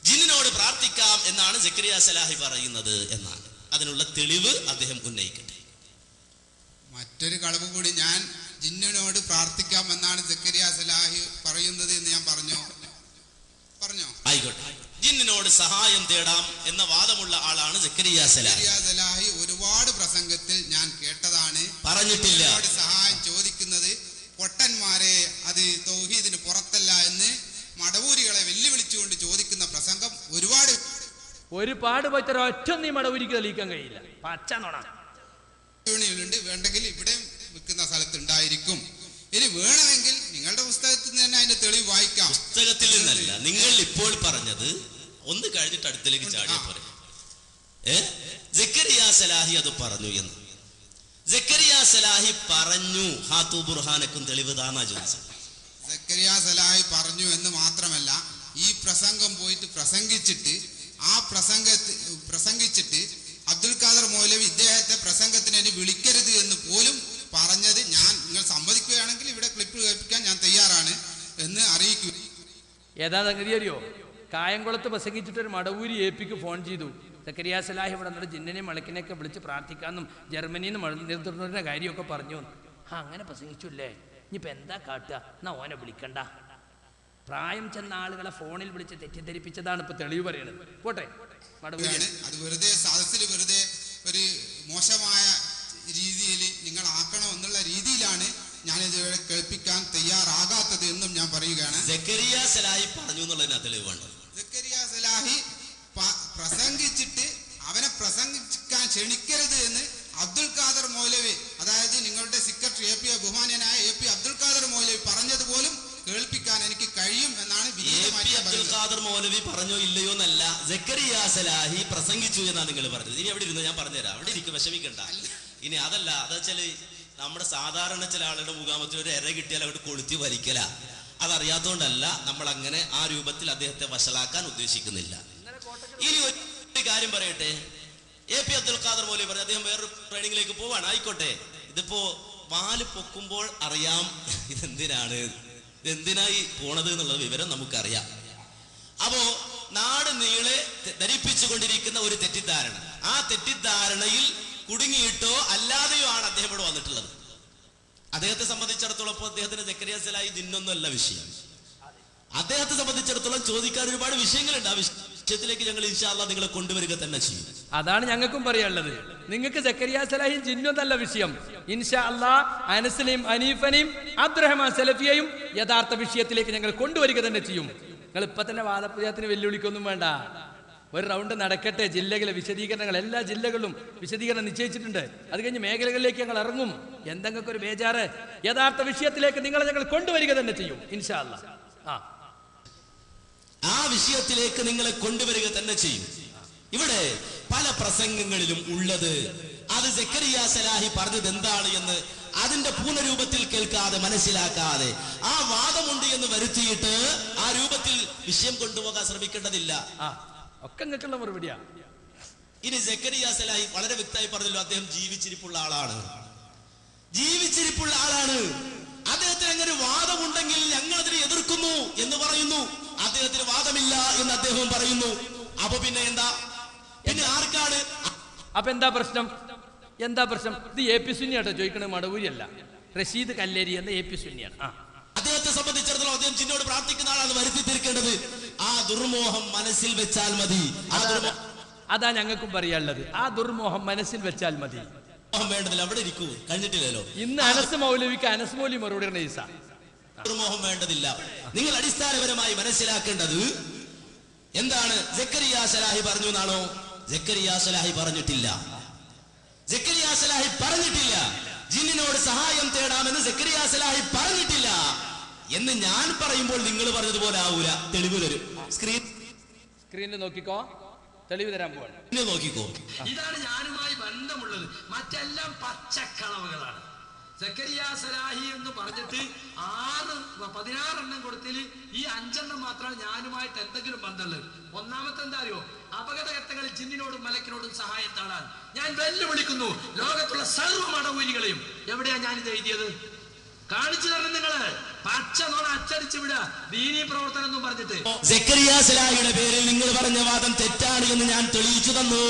ജിന്നിനോട് പ്രാർത്ഥിക്കാം എന്നാണ് സക്കരിയ സലാഹി പറയുന്നത് എന്നാണ്. അതിനുള്ള തെളിവ് അദ്ദേഹം ഉന്നയിക്കട്ടെ. മറ്റൊരു കളവ് കൂടി, ഞാൻ ജിന്നിനോട് പ്രാർത്ഥിക്കാം എന്നാണ് സക്കരിയ സലാഹി പറയുന്നത് എന്ന് ഞാൻ പറഞ്ഞോ? ആയിക്കോട്ടെ. ജിന്നിനോട് സഹായം തേടാം എന്ന വാദമുള്ള ആളാണ് സക്കരിയ സലാഹി. ഒരുപാട് പ്രസംഗത്തിൽ ഞാൻ കേട്ടതാണ്. പറഞ്ഞിട്ടില്ല സഹായം ചോദിക്കുന്നത് പൊട്ടന്മാരെ, അത് തൗഹീദിന് പുറത്തല്ല എന്ന് മടവൂരികളെ വെല്ലുവിളിച്ചുകൊണ്ട് ചോദിക്കുന്ന പ്രസംഗം ഒരുപാട് പോയിട്ട് ഒറ്റ നീ മടവൂരിക്ക് തെളിയിക്കാൻ കഴിയില്ല. ണ്ട്. വേണ്ടെങ്കിൽ ഇവിടെ വിൽക്കുന്ന സ്ഥലത്ത് ഉണ്ടായിരിക്കും. ഇനി വേണമെങ്കിൽ നിങ്ങളുടെ പുസ്തകത്തിൽ നിന്ന് തന്നെ അതിന്റെ തെളിവ് വായിക്കാം. പുസ്തകത്തിൽ നിന്നല്ല, നിങ്ങൾ ഇപ്പോൾ പറഞ്ഞത് ഒന്ന് കഴിഞ്ഞിട്ട് അടുത്തേക്ക് ചാടിയ പോലെ. സക്കരിയ സലാഹി അത് പറഞ്ഞു എന്ന്. സക്കരിയ സലാഹി പറഞ്ഞു, ഹാത്തു ബുർഹാനക്കും തെളിവ് താനാ ചോദിച്ചത്. സക്കരിയ സലാഹി പറഞ്ഞു എന്ന് മാത്രമല്ല, ഈ പ്രസംഗം പോയിട്ട് പ്രസംഗിച്ചിട്ട് അബ്ദുൽ ഖാദർ മൗലവി ഇദ്ദേഹത്തെ പ്രസംഗത്തിന് എന്നെ വിളിക്കരുത് എന്ന് പോലും പറഞ്ഞത് നിങ്ങൾ സമ്മതിക്കുകയാണെങ്കിൽ ഇവിടെ ക്ലിപ്പ് കേൾപ്പിക്കാൻ ഞാൻ തയ്യാറാണ് എന്ന് അറിയിക്കുക. ഏതാ സംഗതി അറിയോ? കായംകുളത്ത് പ്രസംഗിച്ചിട്ടൊരു മടവൂരി എപിക്ക് ഫോൺ ചെയ്തു. സക്കരിയ സലാഹി ഇവിടെ നിന്നിട്ട് ജിന്നിനെയും മലക്കിനെയൊക്കെ വിളിച്ച് പ്രാർത്ഥിക്കാമെന്നും ജർമ്മനിയിൽ നിന്ന് മഴനിർത്തുന്നതിൻ്റെ കാര്യമൊക്കെ പറഞ്ഞു. അങ്ങനെ പ്രസംഗിച്ചില്ലേ, ഇനിയിപ്പോൾ എന്താ കാട്ടുക? എന്നാ ഓനെ വിളിക്കണ്ട. പ്രായം ചെന്ന ആളുകളെ ഫോണിൽ വിളിച്ച് തെറ്റിദ്ധരിപ്പിച്ചതാണ് ഇപ്പൊ തെളിവ് പറയുന്നത്. പോട്ടെ, അത് വെറുതെ സദസ്സിൽ വെറുതെ ഒരു മോശമായ രീതിയിൽ നിങ്ങൾ ആക്കണം എന്നുള്ള രീതിയിലാണ് ഞാനിത് കേൾപ്പിക്കാൻ തയ്യാറാകാത്തത് എന്നും ഞാൻ പറയുകയാണ്. സക്കരിയ സലാഹി പറഞ്ഞു എന്നുള്ളതിന് തെളിവാണ്. സക്കരിയ സലാഹി പ്രസംഗിച്ചിട്ട് അവനെ പ്രസംഗിക്കാൻ ക്ഷണിക്കരുത് എന്ന് അബ്ദുൽ ഖാദർ മൗലവി, അതായത് നിങ്ങളുടെ സെക്രട്ടറി ബഹുമാന്യനായ AP അബ്ദുൽ ഖാദർ മൗലവി പറഞ്ഞതുപോലും കേൾപ്പിക്കാൻ എനിക്ക് കഴിയും എന്നാണ് അബ്ദുൽ ഖാദർ മൗലവി പറഞ്ഞോ ഇല്ലയോ എന്നല്ല, സക്കരിയ സലാഹി പ്രസംഗിച്ചു എന്നാണ് നിങ്ങൾ പറഞ്ഞത്. ഇനി എവിടെ ഇരുന്ന് ഞാൻ പറഞ്ഞുതരാം, അവിടെ ഇരിക്കും, വിഷമിക്കണ്ട. ഇനി അതല്ല, അതെച്ചാല് നമ്മുടെ സാധാരണ ചില ആളുടെ മുഖാമത്തിൽ ഒരു എര കിട്ടിയാൽ അവിടെ കൊളുത്തി വലിക്കല. അതറിയാത്തതുകൊണ്ടല്ല നമ്മൾ അങ്ങനെ ആ രൂപത്തിൽ അദ്ദേഹത്തെ വഷളാക്കാൻ ഉദ്ദേശിക്കുന്നില്ല. ഇനി ഒരു കാര്യം പറയട്ടെ, AP അബ്ദുൽ ഖാദർ മൗലവി പറഞ്ഞു അദ്ദേഹം വേറൊരു ട്രെയിനിങ്ങിലേക്ക് പോവാണ്. ആയിക്കോട്ടെ, ഇതിപ്പോ വാല് പൊക്കുമ്പോൾ അറിയാം ഇതെന്തിനായി പോണത് എന്നുള്ള വിവരം നമുക്കറിയാം. അപ്പോ നാട് നീളെ ധരിപ്പിച്ചുകൊണ്ടിരിക്കുന്ന ഒരു തെറ്റിദ്ധാരണ, ആ തെറ്റിദ്ധാരണയിൽ കുടുങ്ങിയിട്ടോ അല്ലാതെയോ ആണ് അദ്ദേഹം ഇവിടെ വന്നിട്ടുള്ളത്. അദ്ദേഹത്തെ സംബന്ധിച്ചിടത്തോളം ഇപ്പോൾ അദ്ദേഹത്തിന് സക്കരിയ സലാഹി ജിന്നൊന്നുമല്ല വിഷയം. അദ്ദേഹത്തെ സംബന്ധിച്ചിടത്തോളം ചോദിക്കാൻ ഒരുപാട് വിഷയങ്ങളുണ്ട്. ആ വിഷയത്തിലേക്ക് ഞങ്ങൾ ഇൻഷാ അല്ലാഹ് നിങ്ങളെ കൊണ്ടുവരിക തന്നെ ചെയ്യും. അതാണ് ഞങ്ങൾക്കും പറയാനുള്ളത്. നിങ്ങൾക്ക് സക്കരിയ സലാഹി ജിന്നൊന്നല്ല വിഷയം. ഇൻഷാ അല്ലാഹ് അനസിനെയും അനീഫനെയും അബ്ദുറഹ്മാൻ സലഫിയെയും യഥാർത്ഥ വിഷയത്തിലേക്ക് ഞങ്ങൾ കൊണ്ടുവരിക തന്നെ ചെയ്യും. നിങ്ങൾ ഇപ്പൊ തന്നെ വാദപ്രതിയാത്തിന് വെല്ലുവിളിക്കൊന്നും വേണ്ട. ഒരു റൗണ്ട് നടക്കട്ടെ. ജില്ലകളിലെ വിശദീകരണങ്ങൾ എല്ലാ ജില്ലകളിലും വിശദീകരണം നിശ്ചയിച്ചിട്ടുണ്ട്. അത് കഴിഞ്ഞ് മേഖലകളിലേക്ക് ഞങ്ങൾ ഇറങ്ങും. എന്തെങ്കിലും ഒരു ബേജാറ്, യഥാർത്ഥ വിഷയത്തിലേക്ക് നിങ്ങളെ ഞങ്ങൾ കൊണ്ടുവരിക തന്നെ ചെയ്യും ഇൻഷാ അല്ലാഹ്. ആ വിഷയത്തിലേക്ക് നിങ്ങളെ കൊണ്ടുവരിക തന്നെ ചെയ്യും. ഇവിടെ പല പ്രസംഗങ്ങളിലും ഉള്ളത് അത് സക്കരിയ സലാഹി പറഞ്ഞത് എന്താണ് എന്ന് അതിന്റെ പൂർണ്ണരൂപത്തിൽ കേൾക്കാതെ മനസ്സിലാക്കാതെ ആ വാദമുണ്ട് എന്ന് വരുത്തിയിട്ട് ആ രൂപത്തിൽ വിഷയം കൊണ്ടുപോകാൻ ശ്രമിക്കേണ്ടതില്ല. ഒക്കെ നിങ്ങൾക്കുള്ള മറുപടിയാ. ഇനി സക്കരിയ സലാഹി വളരെ വ്യക്തമായി പറഞ്ഞല്ലോ, അദ്ദേഹം ജീവിച്ചിരിപ്പുള്ള ആളാണ്. ജീവിച്ചിരിപ്പുള്ള ആളാണ്. അദ്ദേഹത്തിന് അങ്ങനെ വാദമുണ്ടെങ്കിൽ ഞങ്ങൾ അതിനെ എതിർക്കുന്നു എന്ന് പറയുന്നു. അദ്ദേഹത്തിന് വാദമില്ല എന്ന് അദ്ദേഹം പറയുന്നു. അപ്പൊ പിന്നെ എന്താ? പിന്നെ ആർക്കാണ്? അപ്പൊ എന്താ പ്രശ്നം? ഇത് AP സുന്നിയാട്ടോ ചോദിക്കണത്, മടവൂരിയല്ല. റഷീദ് കല്ലേരി എന്ന AP സുന്നിയാണ്. അദ്ദേഹത്തെ സംബന്ധിച്ചിടത്തോളം അദ്ദേഹം ജിന്നോട് പ്രാർത്ഥിക്കുന്ന ആളാണ് വരുത്തി തീർക്കേണ്ടത്. ആ ദുർമോഹം മനസ്സിൽ വെച്ചാൽ മതി. അതാ ഞങ്ങൾക്കും പറയാനുള്ളത്. ആ ദുർമോഹം മനസ്സിൽ വെച്ചാൽ മതി. വേണ്ടതില്ല, അവിടെ ഇരിക്കൂ, കഴിഞ്ഞിട്ടില്ലല്ലോ. ഇന്ന് അനസ് മൗലവിക്ക് അനസ് മൗലവി മറുപടി ദുർമോഹം വേണ്ടതില്ല. നിങ്ങൾ അടിസ്ഥാനപരമായി മനസ്സിലാക്കേണ്ടത് എന്താണ്? സക്കരിയ സലാഹി പറഞ്ഞു എന്നാണോ? സക്കരിയ സലാഹി പറഞ്ഞിട്ടില്ല. സക്കരിയ സലാഹി പറഞ്ഞിട്ടില്ല. ജിന്നിനോട് സഹായം തേടാമെന്ന് സക്കരിയ സലാഹി പറഞ്ഞിട്ടില്ല എന്ന് ഞാൻ പറയുമ്പോൾ നിങ്ങൾ പറഞ്ഞതുപോലെ ആവൂല. തെളിവ് തരും. സ്ക്രീനിൽ നോക്കിക്കോ, തെളിവ് തരാൻ പോവാണ്. നോക്കിക്കോ. ഇതാണ് ഞാനുമായി ബന്ധമുള്ളത്. മറ്റെല്ലാം പച്ചക്കളവുകളാണ്. സക്കരിയ സലാഹി എന്ന് പറഞ്ഞിട്ട് 16 കൊടുത്തിൽ ഈ 5 മാത്രമാണ് ഞാനുമായിട്ട് എന്തെങ്കിലും ബന്ധമുള്ളത്. ഒന്നാമത്തെ എന്താ അറിയോ? അപകടഘട്ടങ്ങളിൽ ജിന്നിനോടും മലക്കിനോടും സഹായം തേടാൻ ഞാൻ വെല്ലുവിളിക്കുന്നു ലോകത്തുള്ള സർവ്വ മടവൂരികളെയും. എവിടെയാ ഞാനിത് എഴുതിയത്? കാണിച്ചു തരണം. നിങ്ങള് പച്ച നോണ അച്ചടിച്ചു വിടുക ദീനീ പ്രവർത്തനം എന്നും പറഞ്ഞിട്ട്. സക്കരിയ സലാഹിയുടെ പേരിൽ നിങ്ങൾ പറഞ്ഞ വാദം തെറ്റാണ് എന്ന് ഞാൻ തെളിയിച്ചു തന്നു.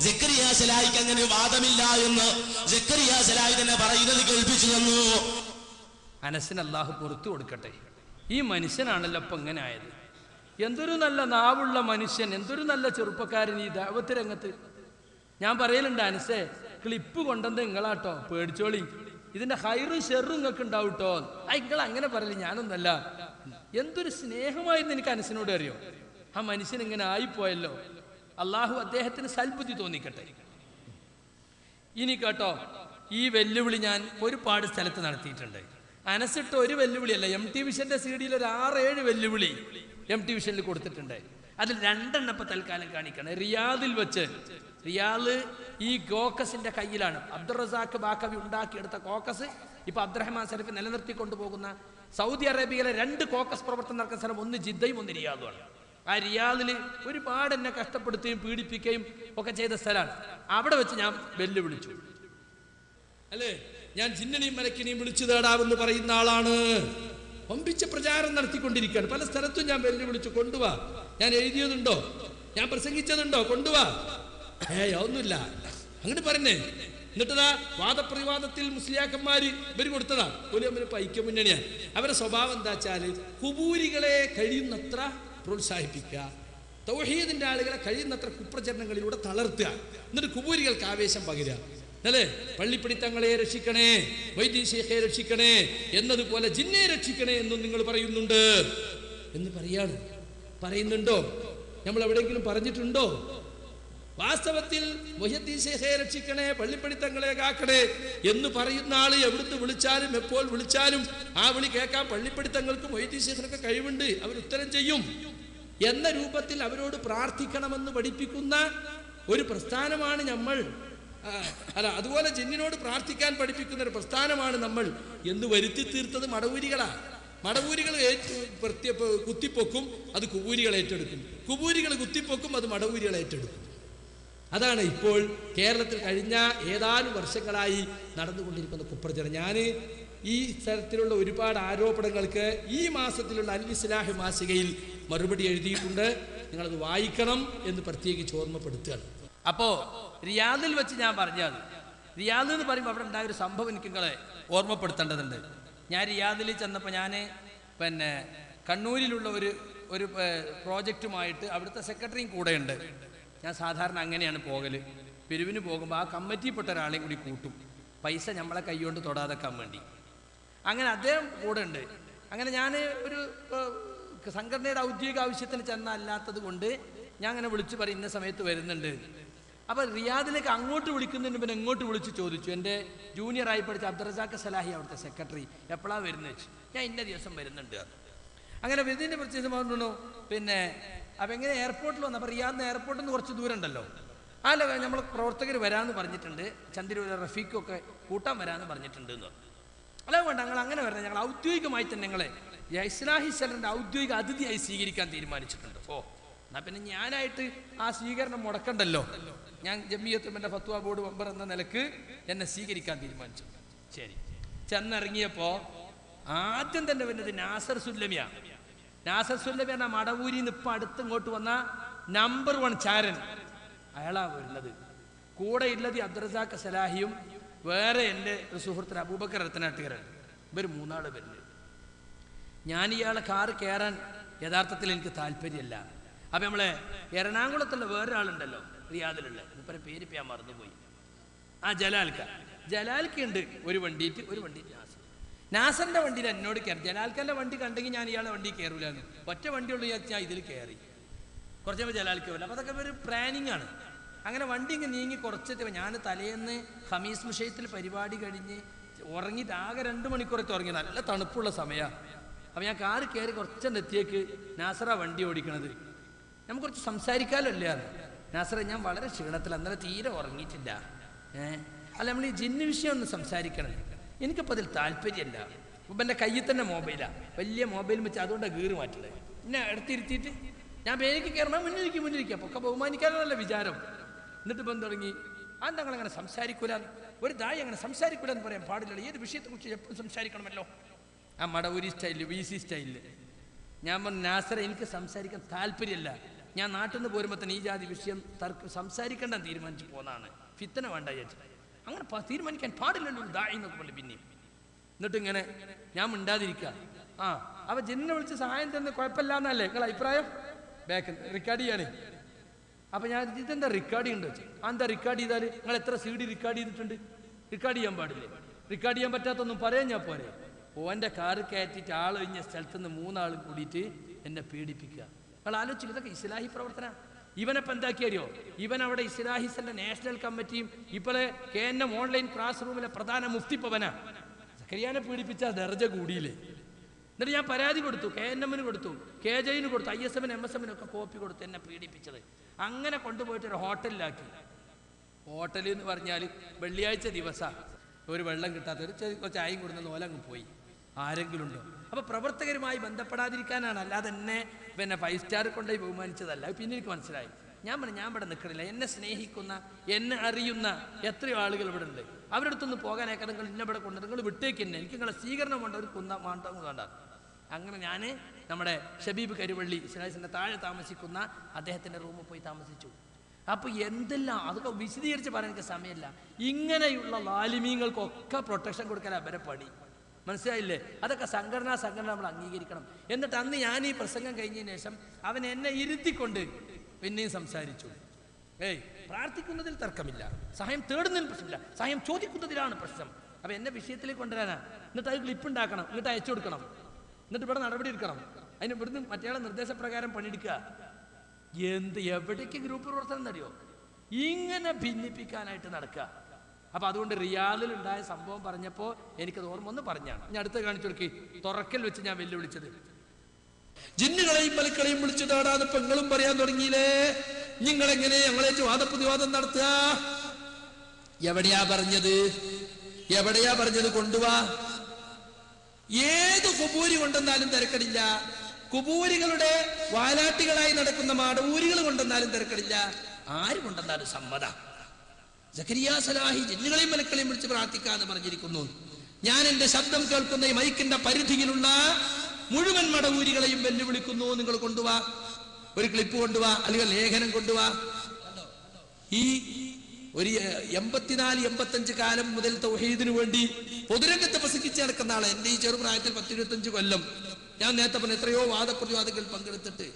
സക്കരിയ സലാഹിക്ക് അങ്ങനെ വാദമില്ല എന്ന് സക്കരിയ സലാഹി തന്നെ പറയുന്നത് കേൾപ്പിച്ചു തന്നു. അനസിന് അല്ലാഹു പുറത്തു കൊടുക്കട്ടെ. ഈ മനുഷ്യനാണല്ലോ ഇപ്പൊ ഇങ്ങനെ ആയത്. എന്തൊരു നല്ല നാവുള്ള മനുഷ്യൻ, എന്തൊരു നല്ല ചെറുപ്പക്കാരൻ ഈ ദഅവത്ത് രംഗത്ത്. ഞാൻ പറയലുണ്ട്, അനസേ ക്ലിപ്പ് കൊണ്ടെന്ന് നിങ്ങളാട്ടോ, പേടിച്ചോളി, ഇതിന്റെ ഹൈറും ഷെറും നിങ്ങൾക്ക് ഉണ്ടാവും കേട്ടോ. നിങ്ങൾ അങ്ങനെ പറയില്ല, ഞാനൊന്നല്ല. എന്തൊരു സ്നേഹമായിരുന്നു എനിക്ക് അനസിനോട് അറിയോ. ആ മനുഷ്യൻ ഇങ്ങനെ ആയിപ്പോയല്ലോ. അള്ളാഹു അദ്ദേഹത്തിന് സൽബുദ്ധി തോന്നിക്കട്ടെ. ഇനി കേട്ടോ, ഈ വെല്ലുവിളി ഞാൻ ഒരുപാട് സ്ഥലത്ത് നടത്തിയിട്ടുണ്ട്. അനസിട്ട് ഒരു വെല്ലുവിളിയല്ല, MT വിഷന്റെ CD ഒരു 6-7 വെല്ലുവിളി MT വിഷനിൽ കൊടുത്തിട്ടുണ്ട്. അതിൽ 2 ഇപ്പൊ തൽക്കാലം കാണിക്കണം. റിയാദിൽ വെച്ച്, റിയാദ് ഈ കോക്കസിന്റെ കയ്യിലാണ്. അബ്ദുൾ റസാഖ് ബാക്കവി ഉണ്ടാക്കിയെടുത്ത കോക്കസ് ഇപ്പൊ അബ്ദുറഹ്മാൻ സലഫി നിലനിർത്തിക്കൊണ്ടു പോകുന്ന സൗദി അറേബ്യയിലെ 2 കോക്കസ് പ്രവർത്തനം നടക്കുന്ന സ്ഥലം, ഒന്ന് ജിദ്ദയും ഒന്ന് റിയാദുമാണ്. ആ റിയാദില് ഒരുപാട് എന്നെ കഷ്ടപ്പെടുത്തുകയും പീഡിപ്പിക്കുകയും ഒക്കെ ചെയ്ത സ്ഥലമാണ്. അവിടെ വെച്ച് ഞാൻ വെല്ലുവിളിച്ചു. അല്ലേ, ഞാൻ ജിന്നനെയും മലക്കിനെയും വിളിച്ചു തേടാമെന്ന് പറയുന്ന ആളാണ്. ഒമ്പിച്ച പ്രചാരം നടത്തിക്കൊണ്ടിരിക്കുകയാണ്. പല സ്ഥലത്തും ഞാൻ വെല്ലുവിളിച്ചു. കൊണ്ടുവാ, ഞാൻ എഴുതിയതുണ്ടോ, ഞാൻ പ്രസംഗിച്ചതുണ്ടോ, കൊണ്ടുവാ. ഒന്നുമില്ല അങ്ങോട്ട് പറഞ്ഞേ. എന്നിട്ടതാ വാദപ്രതിവാദത്തിൽ മുസ്ലിയാക്കന്മാര് ഇവര് കൊടുത്തതാ. ഒരു ഐക്യ മുന്നണിയാണ്. അവരുടെ സ്വഭാവം എന്താ വെച്ചാല് കുബൂരികളെ കഴിയുന്നത്ര പ്രോത്സാഹിപ്പിക്കുക, തൗഹീദിന്റെ ആളുകളെ കഴിയുന്നത്ര കുപ്രചരണങ്ങളിലൂടെ തളർത്തുക, എന്നിട്ട് കുബൂരികൾക്ക് ആവേശം പകരുക. അല്ലേ, പള്ളിപ്പിടിത്തങ്ങളെ രക്ഷിക്കണേ, വൈദ്യ ശേഖയെ രക്ഷിക്കണേ എന്നതുപോലെ ജിന്നെ രക്ഷിക്കണേ എന്നും നിങ്ങൾ പറയുന്നുണ്ട് എന്ന് പറയുന്നുണ്ടോ? നമ്മൾ എവിടെയെങ്കിലും പറഞ്ഞിട്ടുണ്ടോ? വാസ്തവത്തിൽ മുഹ്യിദ്ദീൻ ശേഖയെ രക്ഷിക്കണേ, പള്ളിപ്പിടിത്തങ്ങളെ കാക്കണേ എന്ന് പറയുന്ന ആള് എവിടുന്ന് വിളിച്ചാലും എപ്പോൾ വിളിച്ചാലും ആ വിളി കേൾക്കാൻ പള്ളിപ്പിടിത്തങ്ങൾക്കും മുഹ്യിദ്ദീൻ ശേഖനൊക്കെ കഴിവുണ്ട്, അവർ ഉത്തരം ചെയ്യും എന്ന രൂപത്തിൽ അവരോട് പ്രാർത്ഥിക്കണമെന്ന് പഠിപ്പിക്കുന്ന ഒരു പ്രസ്ഥാനമാണ് നമ്മൾ. അതുപോലെ ജിന്നിനോട് പ്രാർത്ഥിക്കാൻ പഠിപ്പിക്കുന്ന ഒരു പ്രസ്ഥാനമാണ് നമ്മൾ എന്ന് വരുത്തി തീർത്തത് മടവൂരികളാണ്. മടവൂരികൾ കുത്തിപ്പൊക്കും, അത് കുബൂരികൾ ഏറ്റെടുക്കും. കുബൂരികൾ കുത്തിപ്പൊക്കും, അത് മടവൂരികൾ ഏറ്റെടുക്കും. അതാണ് ഇപ്പോൾ കേരളത്തിൽ കഴിഞ്ഞ ഏതാനും വർഷങ്ങളായി നടന്നുകൊണ്ടിരിക്കുന്ന കുപ്രചരണം. ഞാൻ ഈ തരത്തിലുള്ള ഒരുപാട് ആരോപണങ്ങൾക്ക് ഈ മാസത്തിലുള്ള അൽ ഇസ്ലാഹ് മാസികയിൽ മറുപടി എഴുതിയിട്ടുണ്ട്. നിങ്ങളത് വായിക്കണം എന്ന് പ്രത്യേകിച്ച് ഓർമ്മപ്പെടുത്തുകയാണ്. അപ്പോൾ റിയാദിൽ വെച്ച് ഞാൻ പറഞ്ഞത്, റിയാദ് എന്ന് പറയുമ്പോൾ അവിടെ ഉണ്ടായ ഒരു സംഭവം എനിക്ക് നിങ്ങളെ ഓർമ്മപ്പെടുത്തേണ്ടതുണ്ട്. ഞാൻ റിയാദിൽ ചെന്നപ്പോൾ ഞാൻ കണ്ണൂരിലുള്ള ഒരു പ്രോജക്റ്റുമായിട്ട് അവിടുത്തെ സെക്രട്ടറിയും കൂടെയുണ്ട്. ഞാൻ സാധാരണ അങ്ങനെയാണ് പോകൽ. പിരിവിന് പോകുമ്പോൾ ആ കമ്മിറ്റിയിൽപ്പെട്ട ഒരാളെയും കൂടി കൂട്ടും, പൈസ നമ്മളെ കൈകൊണ്ട് തൊടാതെക്കാൻ വേണ്ടി. അങ്ങനെ അദ്ദേഹം കൂടെ ഉണ്ട്. അങ്ങനെ ഞാൻ ഒരു സംഘടനയുടെ ഔദ്യോഗിക ആവശ്യത്തിന് ചെന്നല്ലാത്തത് കൊണ്ട് ഞാൻ അങ്ങനെ വിളിച്ചു പറയും ഇന്ന സമയത്ത് വരുന്നുണ്ട്. അപ്പോൾ റിയാദിലേക്ക് അങ്ങോട്ട് വിളിക്കുന്നതിന് പിന്നെ ഇങ്ങോട്ട് വിളിച്ച് ചോദിച്ചു. എൻ്റെ ജൂനിയറായി പഠിച്ച അബ്ദുറസാഖ് സലാഹി അവിടുത്തെ സെക്രട്ടറി എപ്പോഴാണ് വരുന്നത് വെച്ചു. ഞാൻ ഇന്ന ദിവസം വരുന്നുണ്ട്. അങ്ങനെ വരുന്നതിൻ്റെ പ്രത്യേകം പറഞ്ഞു. അപ്പം എങ്ങനെ എയർപോർട്ടിൽ വന്നു. അപ്പോൾ റിയാദിന് എയർപോർട്ടിൽ നിന്ന് കുറച്ച് ദൂരം ഉണ്ടല്ലോ. അല്ല, നമ്മൾ പ്രവർത്തകർ വരാമെന്ന് പറഞ്ഞിട്ടുണ്ട്, ചന്ദ്രൂല റഫീഖൊക്കെ കൂട്ടാൻ വരാമെന്ന് പറഞ്ഞിട്ടുണ്ട് എന്ന് പറഞ്ഞു. അല്ല വേണ്ട, ഞങ്ങൾ അങ്ങനെ വരണം, ഞങ്ങൾ ഔദ്യോഗികമായി തന്നെ ഞങ്ങളെ ഇസ്ലാഹി സെന്ററിൻ്റെ ഔദ്യോഗിക അതിഥിയായി സ്വീകരിക്കാൻ തീരുമാനിച്ചിട്ടുണ്ട്. എന്നാൽ പിന്നെ ഞാനായിട്ട് ആ സ്വീകരണം മുടക്കണ്ടല്ലോ. ഞാൻ ജമിയത്തുൽ ഫത്വ ബോർഡ് മെമ്പർ എന്ന നിലക്ക് എന്നെ സ്വീകരിക്കാൻ തീരുമാനിച്ചു. ശരി, ചെന്നിറങ്ങിയപ്പോൾ ആദ്യം തന്നെ വരുന്നത് നാസർ സുല്ലമിയാണ്. നാസർ സുല്ലമിയാണ് മടവൂരിൽ നിന്ന് ഇപ്പം അടുത്തിങ്ങോട്ട് വന്ന നമ്പർ 1 ചാരൻ. അയാളാ വരുന്നത്. കൂടെ ഉള്ളത് അബ്ദുറസാഖ് സലാഹിയും വേറെ എൻ്റെ ഒരു സുഹൃത്തിന് അബൂബക്കർ റത്തനാട്ടുകാരാണ്. ഇവർ 3 ആൾ വരുന്നത്. ഞാൻ ഇയാളെ കാറ് കയറാൻ യഥാർത്ഥത്തിൽ എനിക്ക് താല്പര്യമല്ല. അപ്പം നമ്മളെ എറണാകുളത്തുള്ള വേറൊരാളുണ്ടല്ലോ റിയാദിലുള്ള, ഇപ്പം പേര് ഞാൻ മറന്നുപോയി, ആ ജലാൽക്ക ഉണ്ട് ഒരു വണ്ടി നാസറിൻ്റെ വണ്ടിയിൽ എന്നോട് കയറി. ജലാൽക്കൻ്റെ വണ്ടി കണ്ടെങ്കിൽ ഞാൻ ഇയാളെ വണ്ടി കയറൂലെന്ന്. ഒറ്റ വണ്ടിയുള്ളൂ, ഞാൻ ഇതിൽ കയറി. കുറച്ചപ്പോൾ ജലാൽക്ക വരില്ല. അപ്പോൾ അതൊക്കെ ഒരു പ്ലാനിങ് ആണ്. അങ്ങനെ വണ്ടി ഇങ്ങനെ നീങ്ങി കുറച്ചെത്തി. ഞാൻ തലേന്ന് ഖമീസ് മുഷയത്തിൽ പരിപാടി കഴിഞ്ഞ് ഉറങ്ങിയിട്ട് ആകെ 2 മണിക്കൂറൊക്കെ ഉറങ്ങി. നല്ല തണുപ്പുള്ള സമയമാണ്. അപ്പോൾ ഞാൻ കാറ് കയറി കുറച്ചെന്നെത്തിയേക്ക് നാസറ വണ്ടി ഓടിക്കണത്. നമുക്ക് കുറച്ച് സംസാരിക്കാമല്ലോ അല്ലേ? നാസറ, ഞാൻ വളരെ ക്ഷീണത്തിൽ, അന്നേരം തീരെ ഉറങ്ങിയിട്ടില്ല. അല്ല, നമ്മൾ ഈ ജിന്ന് വിഷയം ഒന്ന് സംസാരിക്കണം, എനിക്കിപ്പോൾ അതിൽ താല്പര്യമല്ല. ഇപ്പം എൻ്റെ കയ്യിൽ തന്നെ മൊബൈലാണ്, വലിയ മൊബൈൽ വെച്ച്, അതുകൊണ്ടാണ് ഗീറ് മാറ്റുള്ളത്. എന്നെ അടുത്തിരുത്തിയിട്ട് ഞാൻ പേരേക്ക് കയറണം, മുന്നിരിക്കുക അപ്പോൾ ഒക്കെ ബഹുമാനിക്കാനല്ല വിചാരം. എന്നിട്ട് ഇപ്പം തുടങ്ങി, അത് ഞങ്ങളങ്ങനെ സംസാരിക്കൂല, ഒരു ദായി അങ്ങനെ സംസാരിക്കൂല എന്ന് പറയാൻ പാടില്ല, ഏത് വിഷയത്തെക്കുറിച്ച് എപ്പോഴും സംസാരിക്കണമല്ലോ. ആ മടവൂരി സ്റ്റൈലിൽ, VC സ്റ്റൈലിൽ. ഞാൻ പറഞ്ഞു, നാസറ, എനിക്ക് സംസാരിക്കാൻ താല്പര്യമല്ല. ഞാൻ നാട്ടിൽ നിന്ന് പോരുമ്പോൾ തന്നെ ഈ ജാതി വിഷയം സംസാരിക്കേണ്ട തീരുമാനിച്ച് പോകുന്നതാണ്, ഫിത്തന വേണ്ട ചേച്ചി. അങ്ങനെ തീരുമാനിക്കാൻ പാടില്ലല്ലോ ഒരു ദായി എന്നൊക്കെ പറഞ്ഞു. പിന്നെയും എന്നിട്ട് ഇങ്ങനെ ഞാൻ മിണ്ടാതിരിക്കുക. അവ ജിന്നെ വിളിച്ച് സഹായം തന്ന് കുഴപ്പമില്ല എന്നല്ലേ നിങ്ങളെ അഭിപ്രായം? ബാക്ക് റെക്കോർഡ് ചെയ്യാണ്. അപ്പം ഞാൻ ഇതെന്താ റെക്കോർഡ് ചെയ്യുന്നുണ്ട് വെച്ചാൽ, എന്താ റെക്കോർഡ് ചെയ്താൽ നിങ്ങൾ എത്ര CD റെക്കോർഡ് ചെയ്തിട്ടുണ്ട്? റെക്കോർഡ് ചെയ്യാൻ പാടില്ലേ? റെക്കോർഡ് ചെയ്യാൻ പറ്റാത്തൊന്നും പറയാൻ ഞാൻ പോരെ. ഓൻ്റെ കാറ് കയറ്റിയിട്ട് ആളൊഴിഞ്ഞ സ്ഥലത്ത് നിന്ന് 3 ആൾ കൂടിയിട്ട് എന്നെ പീഡിപ്പിക്കുക. നിങ്ങൾ ആലോചിച്ചു, ഇതൊക്കെ ഇസ്ലാഹി പ്രവർത്തന. ഇവനെപ്പം എന്താക്കിയറിയോ? ഇവൻ അവിടെ ഇസ്ലാഹി സെൻ്റെ നാഷണൽ കമ്മിറ്റിയും ഇപ്പോൾ KNM ഓൺലൈൻ ക്ലാസ് റൂമിലെ പ്രധാന മുഫ്തിപ്പവനാ. സക്കരിയാനെ പീഡിപ്പിച്ച ദർജ കൂടിയില്ലേ? എന്നിട്ട് ഞാൻ പരാതി കൊടുത്തു, KNM കൊടുത്തു, KJന് കൊടുത്തു, ISM MSM കോപ്പി കൊടുത്തു, എന്നെ പീഡിപ്പിച്ചത്. അങ്ങനെ കൊണ്ടുപോയിട്ടൊരു ഹോട്ടലിലാക്കി. ഹോട്ടൽ എന്ന് പറഞ്ഞാൽ വെള്ളിയാഴ്ച ദിവസം ഒരു വെള്ളം കിട്ടാത്ത ഒരു ചായയും കൊടുക്കുന്ന ഓലങ്ങ് പോയി. ആരെങ്കിലും ഉണ്ടോ? അപ്പൊ പ്രവർത്തകരുമായി ബന്ധപ്പെടാതിരിക്കാനാണ്, അല്ലാതെ എന്നെ പിന്നെ 5 സ്റ്റാർ കൊണ്ടുപോയി ബഹുമാനിച്ചതല്ല. പിന്നെ എനിക്ക് മനസ്സിലായി. ഞാൻ ഇവിടെ നിൽക്കണില്ല. എന്നെ സ്നേഹിക്കുന്ന, എന്നെ അറിയുന്ന എത്രയോ ആളുകൾ ഇവിടെ ഉണ്ട്. അവരുടെ അടുത്തൊന്ന് പോകാനേക്കാൾ നിങ്ങൾ ഇന്നെ ഇവിടെ കൊണ്ടു, നിങ്ങൾ വിട്ടേക്ക് തന്നെ, എനിക്ക് നിങ്ങളെ സ്വീകരണം കൊണ്ട് ഒരു മാണ്ടം വേണ്ട. അങ്ങനെ ഞാൻ നമ്മുടെ ഷബീബ് കരുവള്ളി ഇസ്ലാസിൻ്റെ താഴെ താമസിക്കുന്ന അദ്ദേഹത്തിൻ്റെ റൂമിൽ പോയി താമസിച്ചു. അപ്പോൾ എന്തെല്ലാം അതൊക്കെ വിശദീകരിച്ച് പറയാൻ എനിക്ക് സമയമില്ല. ഇങ്ങനെയുള്ള ലാലിമീങ്ങൾക്കൊക്കെ പ്രൊട്ടക്ഷൻ കൊടുക്കാൻ അവരെ പണി, മനസ്സിലായില്ലേ? അതൊക്കെ സംഘടന നമ്മൾ അംഗീകരിക്കണം. എന്നിട്ട് അന്ന് ഞാൻ ഈ പ്രസംഗം കഴിഞ്ഞതിന് ശേഷം അവൻ എന്നെ ഇരുത്തിക്കൊണ്ട് പിന്നെയും സംസാരിച്ചു. പ്രാർത്ഥിക്കുന്നതിൽ തർക്കമില്ല, സഹായം തേടുന്നതിൽ പ്രശ്നമില്ല, സഹായം ചോദിക്കുന്നതിലാണ് പ്രശ്നം. അപ്പം എന്നെ വിഷയത്തിലേക്ക് കൊണ്ടുവരാനാ. എന്നിട്ട് അത് ക്ലിപ്പ് ഉണ്ടാക്കണം, എന്നിട്ട് അയച്ചു കൊടുക്കണം, എന്നിട്ട് ഇവിടെ നടപടി എടുക്കണം. അതിന് ഇവിടുന്ന് മറ്റേ നിർദ്ദേശപ്രകാരം പണിയെടുക്കുക. എവിടേക്ക് ഗ്രൂപ്പ് പ്രവർത്തനം എന്നറിയോ? ഇങ്ങനെ ഭിന്നിപ്പിക്കാനായിട്ട് നടക്കുക. അപ്പൊ അതുകൊണ്ട് റിയാദിൽ ഉണ്ടായ സംഭവം പറഞ്ഞപ്പോൾ എനിക്കത് ഓർമ്മ ഒന്ന് പറഞ്ഞാണ്. ഞാൻ അടുത്ത് കാണിച്ചു കൊടുക്കി. തുറക്കൽ വെച്ച് ഞാൻ വെല്ലുവിളിച്ചത്, ജിന്നുകളെയും മലക്കളെയും വിളിച്ചു താടാതെ പെങ്ങളും പറയാൻ തുടങ്ങിയില്ലേ, നിങ്ങളെങ്ങനെ ഞങ്ങളെ വാദപ്രതിവാദം നടത്തുക? എവിടെയാ പറഞ്ഞത് കൊണ്ടുവാ. ഏത് കുബൂരി കൊണ്ടെന്നാലും തിരക്കടില്ല, കുബൂരികളുടെ വാലാട്ടികളായി നടക്കുന്ന മാടൂരികൾ കൊണ്ടെന്നാലും തിരക്കടില്ല, ആര് കൊണ്ടെന്നാലും സമ്മത. സക്കരിയ സലാഹി ജിന്നുകളെയും മലക്കളെയും വിളിച്ച് പ്രാർത്ഥിക്കാന്ന് പറഞ്ഞിരിക്കുന്നു. ഞാൻ എന്റെ ശബ്ദം കേൾക്കുന്ന ഈ മൈക്കിന്റെ പരിധിയിലുള്ള മുഴുവൻ മടവൂരികളെയും വെല്ലുവിളിക്കുന്നു. നിങ്ങൾ കൊണ്ടുവാ, ഒരു ക്ലിപ്പ് കൊണ്ടുവാ, അല്ലെങ്കിൽ ലേഖനം കൊണ്ടുവാ. ഈ ഒരു 84-85 കാലം മുതൽ തൗഹീദിനു വേണ്ടി പൊതുരംഗത്ത് പ്രസംഗിച്ച് നടക്കുന്ന ആളെ, എന്റെ ഈ ചെറുപ്രായത്തിൽ 10-25 കൊല്ലം ഞാൻ നേരത്തെ പറഞ്ഞ എത്രയോ വാദപ്രതിവാദങ്ങൾ പങ്കെടുത്തിട്ട്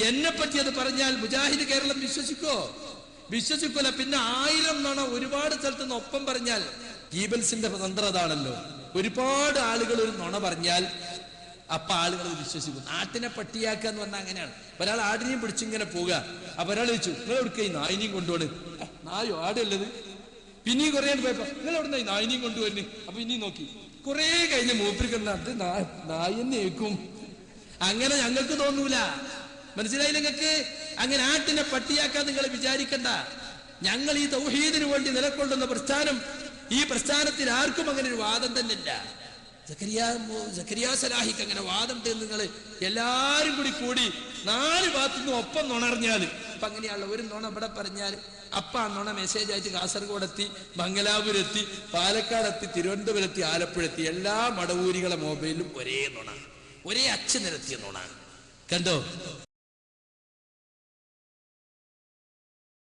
എന്നെ പറ്റി അത് പറഞ്ഞാൽ മുജാഹിദ് കേരളം വിശ്വസിക്കൂല. പിന്നെ 1000 നുണ ഒരുപാട് സ്ഥലത്ത് നിന്ന് ഒപ്പം പറഞ്ഞാൽ, ഗീബൽസിന്റെ തന്ത്രം അതാണല്ലോ, ഒരുപാട് ആളുകൾ ഒരു നുണ പറഞ്ഞാൽ അപ്പൊ ആളുകൾ വിശ്വസിക്കും. നാട്ടിനെ പട്ടിയാക്കുക എന്ന് പറഞ്ഞാൽ അങ്ങനെയാണ്. ഒരാൾ ആടിനെയും പിടിച്ചിങ്ങനെ പോവുക. അപ്പൊ ഒരാൾ ചോദിച്ചു, നിങ്ങൾ എവിടുക്ക ഈ നായിനെയും കൊണ്ടുപോണ്? നായോ ആടുള്ളത്? പിന്നെയും കുറെ പോയപ്പോ നിങ്ങൾ എവിടെ ഈ നായിനെയും കൊണ്ടുവരുന്നു? അപ്പൊ ഇനിയും നോക്കി കുറെ കഴിഞ്ഞ് മൂപ്പരിക്കണ്ട, അത് നായെന്ന് കേൾക്കും. അങ്ങനെ ഞങ്ങൾക്ക് തോന്നൂല, മനസ്സിലായില്ല നിങ്ങൾക്ക്? അങ്ങനെ ആട്ടിനെ പട്ടിയാക്കാൻ നിങ്ങൾ വിചാരിക്കണ്ട. ഞങ്ങൾ ഈ തൗഹീദിന് വേണ്ടി നിലകൊള്ളുന്ന പ്രസ്ഥാനം, ഈ പ്രസ്ഥാനത്തിൽ ആർക്കും അങ്ങനെ ഒരു വാദം തന്നെ ഇല്ല. സക്കരിയ സലാഹിക്ക് അങ്ങനെ വാദം നിങ്ങൾ എല്ലാരും കൂടി 4 ഭാഗത്തുനിന്ന് ഒപ്പം നുണറിഞ്ഞാല്, അപ്പൊ അങ്ങനെയുള്ള ഒരു നുണ ഇവിടെ പറഞ്ഞാൽ അപ്പൊ ആ നുണ മെസ്സേജ് ആയിട്ട് കാസർഗോഡ് എത്തി, മംഗലാപുരം എത്തി, പാലക്കാട് എത്തി, തിരുവനന്തപുരം എത്തി, ആലപ്പുഴ എത്തി. എല്ലാ മടവൂരികളെ മൊബൈലിലും ഒരേ നുണ, ഒരേ അച്ഛൻ നിരത്തിയ നുണ. കണ്ടോ?